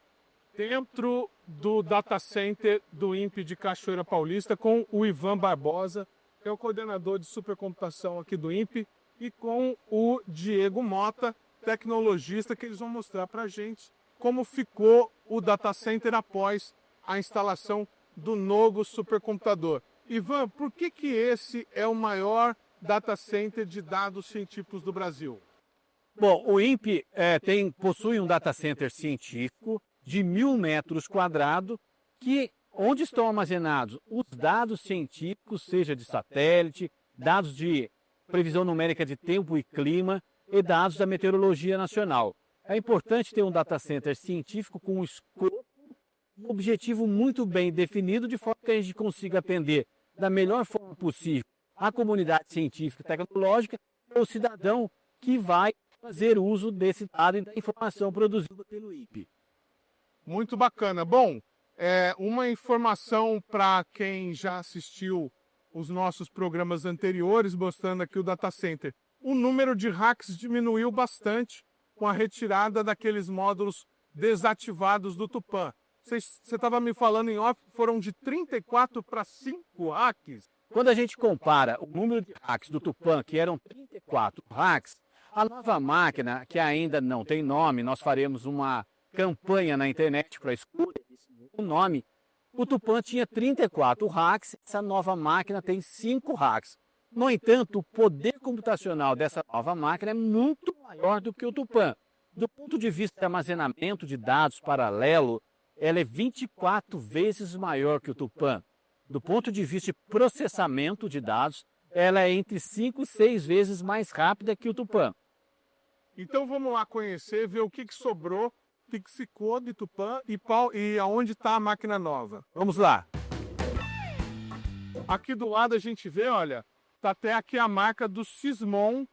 Speaker 6: dentro do data center do INPE de Cachoeira Paulista com o Ivan Barbosa, que é o coordenador de supercomputação aqui do INPE, e com o Diego Mota, tecnologista, que eles vão mostrar para a gente como ficou o data center após a instalação do novo supercomputador. Ivan, por que esse é o maior data center de dados científicos do Brasil?
Speaker 7: Bom, o INPE possui um data center científico de 1.000 metros quadrados, onde estão armazenados os dados científicos, seja de satélite, dados de previsão numérica de tempo e clima e dados da meteorologia nacional. É importante ter um data center científico com um escopo, um objetivo muito bem definido, de forma que a gente consiga atender da melhor forma possível a comunidade científica e tecnológica e o cidadão que vai fazer uso desse dado e da informação produzida pelo INPE.
Speaker 6: Muito bacana. Bom, uma informação para quem já assistiu os nossos programas anteriores, mostrando aqui o data center. O número de racks diminuiu bastante com a retirada daqueles módulos desativados do Tupã. Você estava me falando em off, foram de 34 para 5 racks.
Speaker 7: Quando a gente compara o número de racks do Tupã, que eram 34 racks, a nova máquina, que ainda não tem nome, nós faremos uma campanha na internet para escolher o nome. O Tupã tinha 34 racks, essa nova máquina tem 5 racks. No entanto, o poder computacional dessa nova máquina é muito maior do que o Tupã. Do ponto de vista de armazenamento de dados paralelo, ela é 24 vezes maior que o Tupã. Do ponto de vista de processamento de dados, ela é entre 5 e 6 vezes mais rápida que o Tupã.
Speaker 6: Então vamos lá conhecer, ver o que sobrou, o que ficou de Tupã e aonde está a máquina nova.
Speaker 7: Vamos lá.
Speaker 6: Aqui do lado a gente vê, olha, está até aqui a marca do Sismon,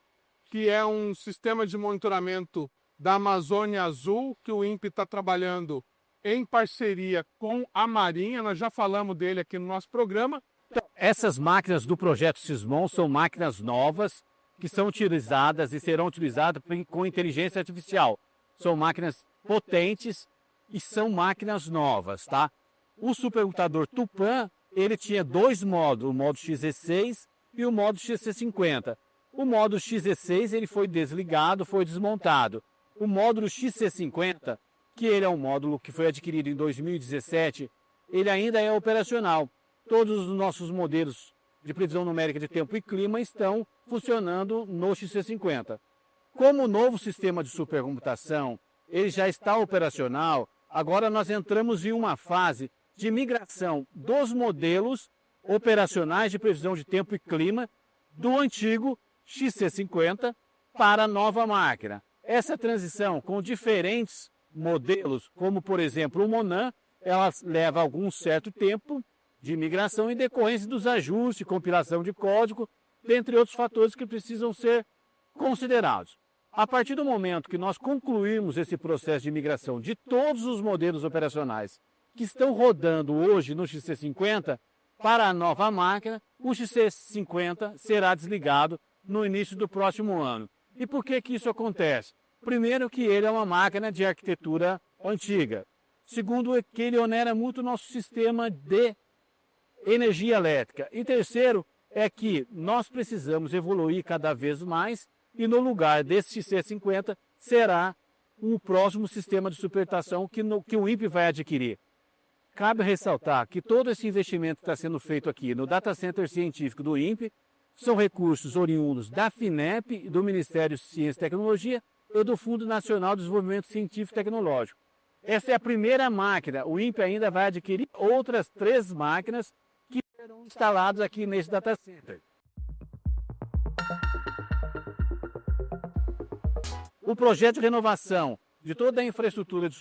Speaker 6: que é um sistema de monitoramento da Amazônia Azul, que o INPE está trabalhando em parceria com a Marinha. Nós já falamos dele aqui no nosso programa.
Speaker 7: Então, essas máquinas do projeto Sismon são máquinas novas que são utilizadas e serão utilizadas com inteligência artificial. São máquinas potentes e são máquinas novas, tá? O supercomputador Tupã, ele tinha 2 módulos, o módulo XE6 e o módulo XC50. O módulo XC6 ele foi desligado, foi desmontado. O módulo XC50, que ele é um módulo que foi adquirido em 2017, ele ainda é operacional. Todos os nossos modelos de previsão numérica de tempo e clima estão funcionando no XC50. Como o novo sistema de supercomputação ele já está operacional, agora nós entramos em uma fase de migração dos modelos operacionais de previsão de tempo e clima do antigo XC50 para a nova máquina. Essa transição com diferentes modelos, como por exemplo o Monan, ela leva algum certo tempo de migração em decorrência dos ajustes, compilação de código, dentre outros fatores que precisam ser considerados. A partir do momento que nós concluirmos esse processo de migração de todos os modelos operacionais que estão rodando hoje no XC50 para a nova máquina, o XC50 será desligado no início do próximo ano. E por que isso acontece? Primeiro, que ele é uma máquina de arquitetura antiga. Segundo, que ele onera muito o nosso sistema de energia elétrica. E terceiro, é que nós precisamos evoluir cada vez mais e no lugar desse XC50 será o próximo sistema de supertação que o INPE vai adquirir. Cabe ressaltar que todo esse investimento que está sendo feito aqui no Data Center Científico do INPE são recursos oriundos da FINEP, do Ministério de Ciência e Tecnologia e do Fundo Nacional de Desenvolvimento Científico e Tecnológico. Essa é a primeira máquina. O INPE ainda vai adquirir outras 3 máquinas que serão instaladas aqui nesse Data Center. O projeto de renovação de toda a infraestrutura de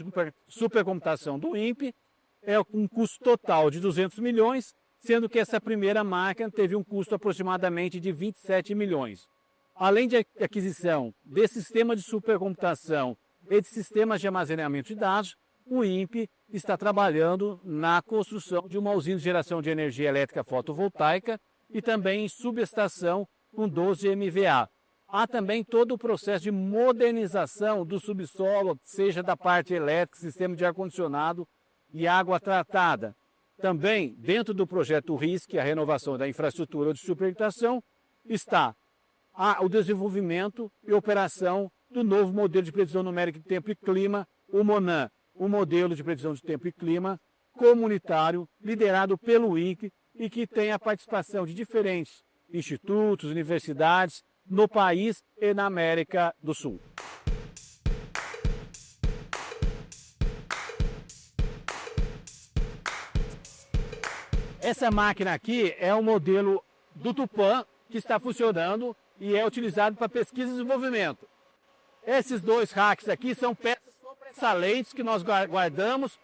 Speaker 7: supercomputação do INPE é um custo total de 200 milhões, sendo que essa primeira máquina teve um custo aproximadamente de 27 milhões. Além de aquisição desse sistema de supercomputação e de sistemas de armazenamento de dados, o INPE está trabalhando na construção de uma usina de geração de energia elétrica fotovoltaica e também em subestação com 12 MVA. Há também todo o processo de modernização do subsolo, seja da parte elétrica, sistema de ar-condicionado e água tratada. Também, dentro do projeto RISC, a renovação da infraestrutura de supercomputação, está o desenvolvimento e operação do novo modelo de previsão numérica de tempo e clima, o Monan, um modelo de previsão de tempo e clima comunitário, liderado pelo INPE e que tem a participação de diferentes institutos, universidades, no país e na América do Sul. Essa máquina aqui é um modelo do Tupã que está funcionando e é utilizado para pesquisa e desenvolvimento. Esses 2 racks aqui são peças sobressalentes que nós guardamos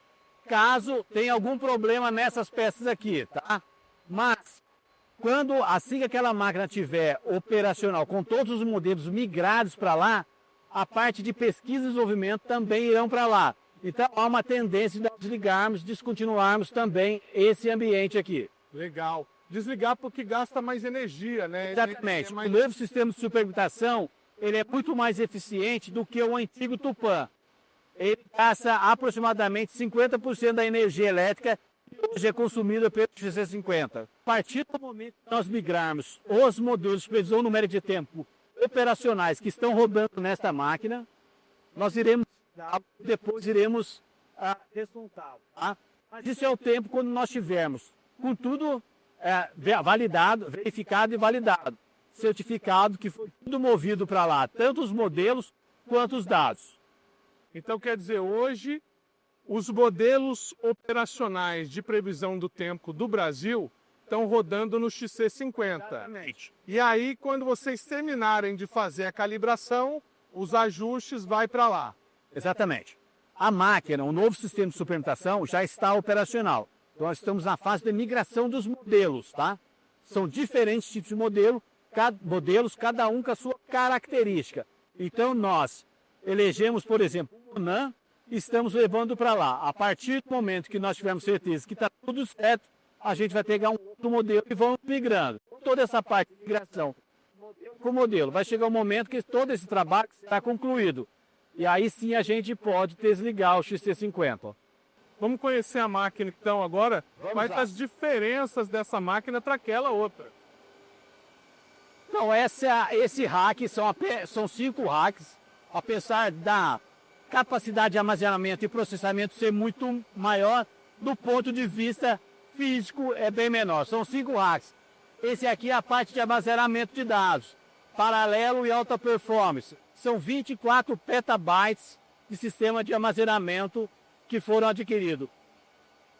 Speaker 7: caso tenha algum problema nessas peças aqui, tá? Mas assim que aquela máquina estiver operacional, com todos os modelos migrados para lá, a parte de pesquisa e desenvolvimento também irão para lá. Então há uma tendência de desligarmos, descontinuarmos também esse ambiente aqui.
Speaker 6: Legal. Desligar porque gasta mais energia, né?
Speaker 7: Exatamente. O novo sistema de supercomputação, ele é muito mais eficiente do que o antigo Tupã. Ele gasta aproximadamente 50% da energia elétrica que hoje é consumida pelo XC50. A partir do momento que nós migrarmos os modelos de previsão numérica de tempo operacionais que estão rodando nesta máquina, nós iremos depois iremos desmontá-lo. Tá? Mas isso é o tempo quando nós tivermos com tudo validado, verificado e validado. Certificado que foi tudo movido para lá, tanto os modelos quanto os dados.
Speaker 6: Então, quer dizer, hoje, os modelos operacionais de previsão do tempo do Brasil estão rodando no XC50.
Speaker 7: Exatamente.
Speaker 6: E aí, quando vocês terminarem de fazer a calibração, os ajustes vai para lá.
Speaker 7: Exatamente. A máquina, o novo sistema de supercomputação já está operacional. Então, nós estamos na fase de migração dos modelos, tá? São diferentes tipos de modelos, cada um com a sua característica. Então, nós elegemos, por exemplo, o Monan e estamos levando para lá. A partir do momento que nós tivermos certeza que está tudo certo, a gente vai pegar um outro modelo e vamos migrando. Toda essa parte de migração com o modelo, vai chegar um momento que todo esse trabalho está concluído. E aí sim a gente pode desligar o XC50.
Speaker 6: Vamos conhecer a máquina então agora, mas as diferenças dessa máquina para aquela outra.
Speaker 7: Então, esse rack são 5 racks, apesar da capacidade de armazenamento e processamento ser muito maior, do ponto de vista físico é bem menor. São 5 racks. Esse aqui é a parte de armazenamento de dados, paralelo e alta performance. São 24 petabytes de sistema de armazenamento que foram adquiridos.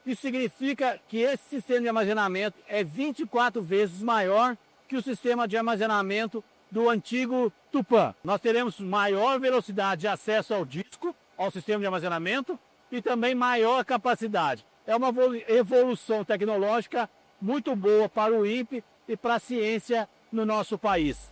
Speaker 7: Isso significa que esse sistema de armazenamento é 24 vezes maior que o sistema de armazenamento do antigo Tupã. Nós teremos maior velocidade de acesso ao disco, ao sistema de armazenamento, e também maior capacidade. É uma evolução tecnológica muito boa para o INPE e para a ciência no nosso país.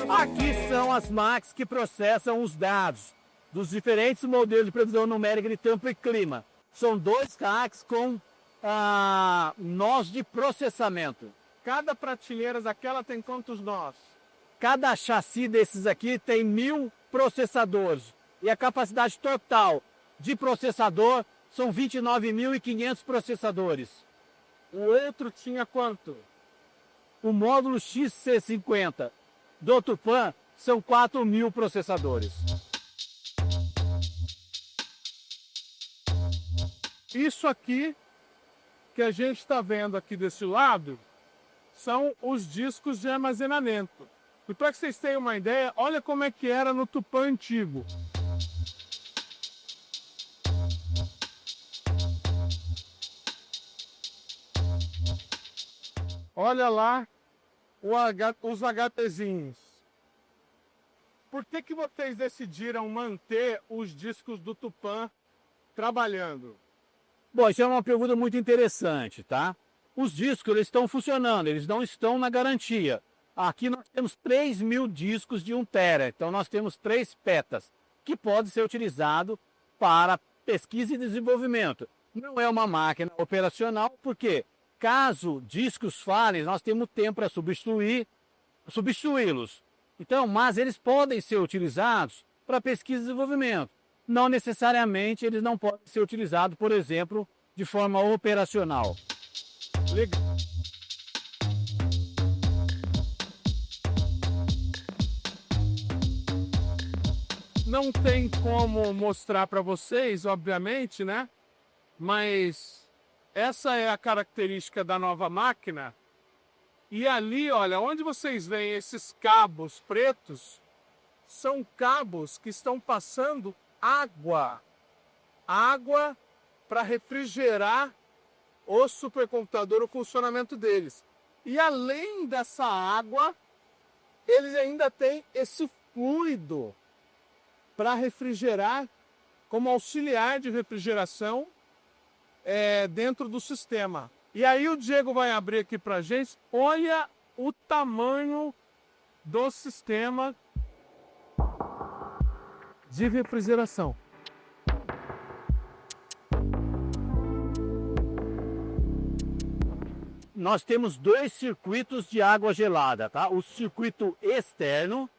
Speaker 7: Aqui são as máquinas que processam os dados dos diferentes modelos de previsão numérica de tempo e clima. São 2 racks com nós de processamento.
Speaker 6: Cada prateleira daquela tem quantos nós?
Speaker 7: Cada chassi desses aqui tem 1000 processadores. E a capacidade total de processador são 29.500 processadores.
Speaker 6: O outro tinha quanto?
Speaker 7: O módulo XC50 do Tupã são 4.000 processadores.
Speaker 6: Isso aqui que a gente está vendo aqui desse lado são os discos de armazenamento. E para que vocês tenham uma ideia, olha como é que era no Tupã antigo. Olha lá os HTzinhos. Por que vocês decidiram manter os discos do Tupã trabalhando?
Speaker 7: Bom, isso é uma pergunta muito interessante, tá? Os discos eles estão funcionando, eles não estão na garantia. Aqui nós temos 3.000 discos de 1 tera, então nós temos 3 petas, que pode ser utilizado para pesquisa e desenvolvimento. Não é uma máquina operacional, porque caso discos falhem, nós temos tempo para substituí-los. Então, mas eles podem ser utilizados para pesquisa e desenvolvimento. Não necessariamente eles não podem ser utilizados, por exemplo, de forma operacional.
Speaker 6: Legal. Não tem como mostrar para vocês, obviamente, né? Mas essa é a característica da nova máquina. E ali, olha, onde vocês veem esses cabos pretos, são cabos que estão passando água. Água para refrigerar o supercomputador, o funcionamento deles. E além dessa água, eles ainda têm esse fluido para refrigerar, como auxiliar de refrigeração dentro do sistema. E aí o Diego vai abrir aqui para a gente. Olha o tamanho do sistema de refrigeração.
Speaker 7: Nós temos 2 circuitos de água gelada, tá? O circuito externo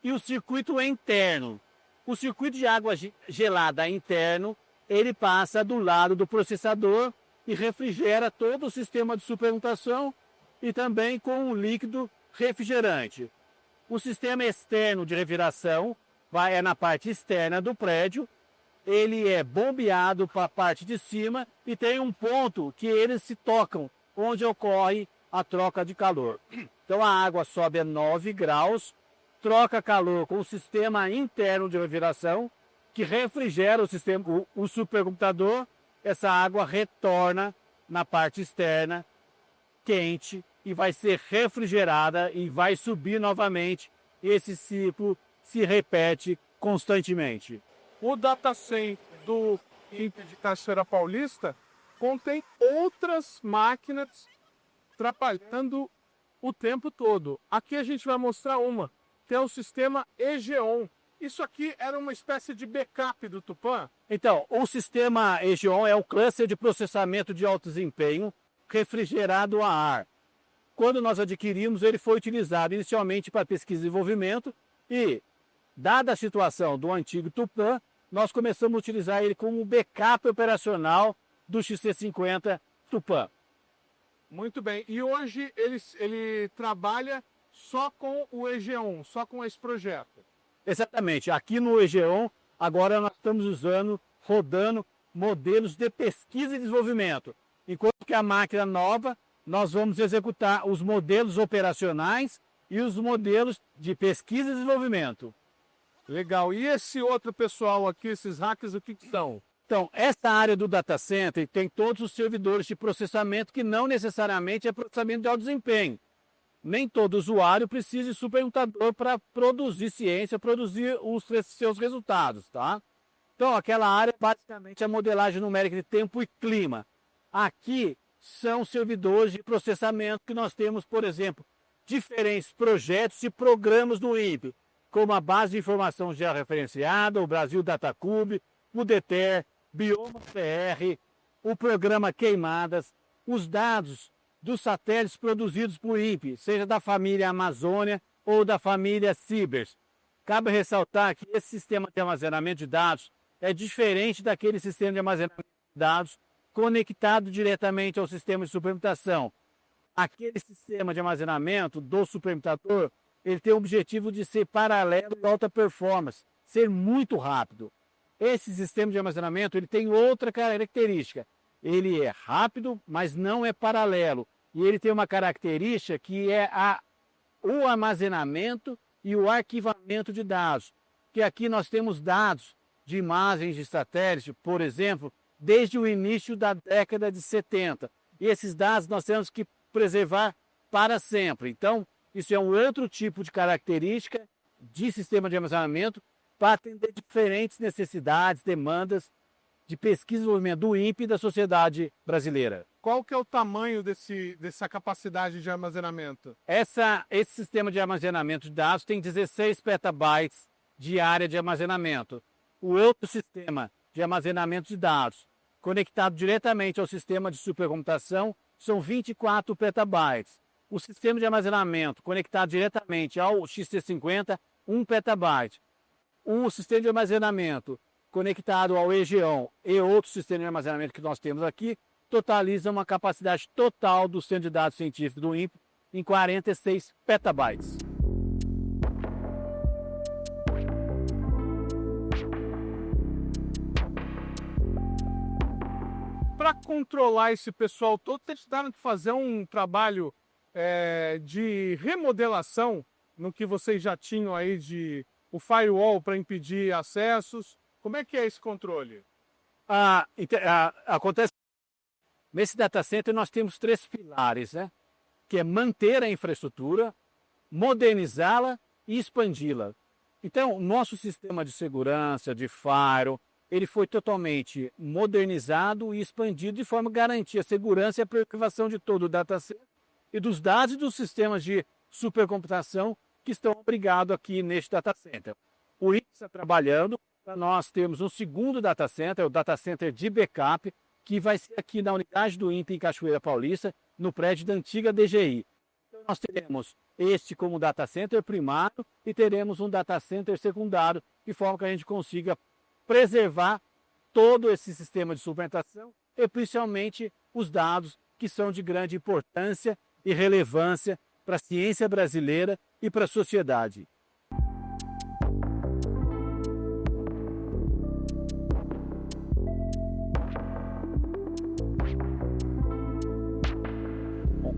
Speaker 7: e o circuito interno. O circuito de água gelada interno, ele passa do lado do processador e refrigera todo o sistema de supercomputação e também com um líquido refrigerante. O sistema externo de refrigeração é na parte externa do prédio, ele é bombeado para a parte de cima e tem um ponto que eles se tocam, onde ocorre a troca de calor. Então a água sobe a 9 graus, troca calor com o sistema interno de refrigeração, que refrigera o supercomputador. Essa água retorna na parte externa, quente, e vai ser refrigerada e vai subir novamente. Esse ciclo se repete constantemente.
Speaker 6: O datacenter do INPE de Cachoeira Paulista contém outras máquinas trabalhando o tempo todo. Aqui a gente vai mostrar uma, que é o sistema EGEON. Isso aqui era uma espécie de backup do Tupã?
Speaker 7: Então, o sistema EGEON é o cluster de processamento de alto desempenho refrigerado a ar. Quando nós adquirimos, ele foi utilizado inicialmente para pesquisa e desenvolvimento e dada a situação do antigo Tupã, nós começamos a utilizar ele como backup operacional do XT50 Tupã.
Speaker 6: Muito bem. E hoje ele trabalha só com o EG1, só com esse projeto.
Speaker 7: Exatamente. Aqui no EG1, agora nós estamos rodando modelos de pesquisa e desenvolvimento. Enquanto que a máquina nova, nós vamos executar os modelos operacionais e os modelos de pesquisa e desenvolvimento.
Speaker 6: Legal. E esse outro pessoal aqui, esses hackers, o que são?
Speaker 7: Então, essa área do data center tem todos os servidores de processamento que não necessariamente é processamento de alto desempenho. Nem todo usuário precisa de supercomputador para produzir ciência, produzir os seus resultados, tá? Então, aquela área basicamente é a modelagem numérica de tempo e clima. Aqui são servidores de processamento que nós temos, por exemplo, diferentes projetos e programas do INPE, como a base de informação georreferenciada, o Brasil Datacube, o DETER, Bioma PR, o programa Queimadas, os dados dos satélites produzidos por INPE, seja da família Amazônia ou da família Cibers. Cabe ressaltar que esse sistema de armazenamento de dados é diferente daquele sistema de armazenamento de dados conectado diretamente ao sistema de supercomputação. Aquele sistema de armazenamento do supercomputador, ele tem o objetivo de ser paralelo e alta performance, ser muito rápido. Esse sistema de armazenamento ele tem outra característica. Ele é rápido, mas não é paralelo. E ele tem uma característica que é o armazenamento e o arquivamento de dados. Que aqui nós temos dados de imagens de satélite, por exemplo, desde o início da década de 70. E esses dados nós temos que preservar para sempre. Então, isso é um outro tipo de característica de sistema de armazenamento para atender diferentes necessidades, demandas de pesquisa e desenvolvimento do INPE e da sociedade brasileira.
Speaker 6: Qual que é o tamanho dessa capacidade de armazenamento?
Speaker 7: Esse sistema de armazenamento de dados tem 16 petabytes de área de armazenamento. O outro sistema de armazenamento de dados, conectado diretamente ao sistema de supercomputação, são 24 petabytes. O sistema de armazenamento conectado diretamente ao XT50, 1 petabyte. O sistema de armazenamento conectado ao EG1 e outro sistema de armazenamento que nós temos aqui, totaliza uma capacidade total do Centro de Dados Científicos do INPE em 46 petabytes.
Speaker 6: Para controlar esse pessoal todo, vocês tiveram que fazer um trabalho de remodelação no que vocês já tinham aí o firewall para impedir acessos. Como é que é esse controle?
Speaker 7: Acontece. Nesse data center nós temos 3 pilares, né? Que é manter a infraestrutura, modernizá-la e expandi-la. Então, o nosso sistema de segurança, de firewall, ele foi totalmente modernizado e expandido de forma a garantir a segurança e a preservação de todo o data center e dos dados e dos sistemas de supercomputação que estão abrigados aqui neste data center. O INPE está trabalhando para nós termos um segundo data center, o data center de backup, que vai ser aqui na unidade do INPE em Cachoeira Paulista, no prédio da antiga DGI. Então, nós teremos este como data center primário e teremos um data center secundário, de forma que a gente consiga preservar todo esse sistema de suplementação e principalmente os dados que são de grande importância e relevância para a ciência brasileira e para a sociedade.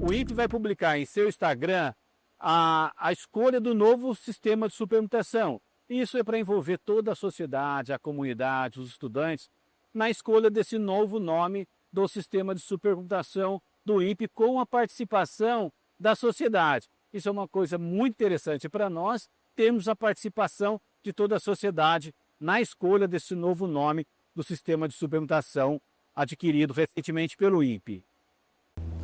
Speaker 7: O INPE vai publicar em seu Instagram a escolha do novo sistema de supercomputação. Isso é para envolver toda a sociedade, a comunidade, os estudantes, na escolha desse novo nome do sistema de supercomputação do INPE com a participação da sociedade. Isso é uma coisa muito interessante para nós, termos a participação de toda a sociedade na escolha desse novo nome do sistema de supercomputação adquirido recentemente pelo INPE.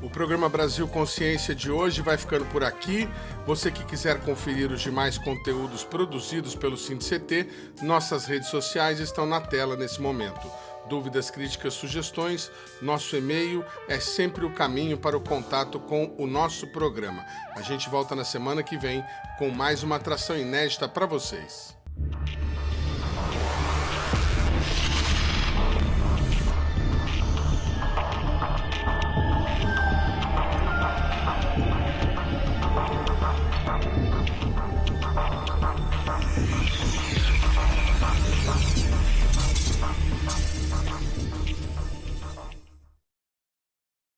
Speaker 1: O programa Brasil Consciência de hoje vai ficando por aqui. Você que quiser conferir os demais conteúdos produzidos pelo SINCT, nossas redes sociais estão na tela nesse momento. Dúvidas, críticas, sugestões, nosso e-mail é sempre o caminho para o contato com o nosso programa. A gente volta na semana que vem com mais uma atração inédita para vocês.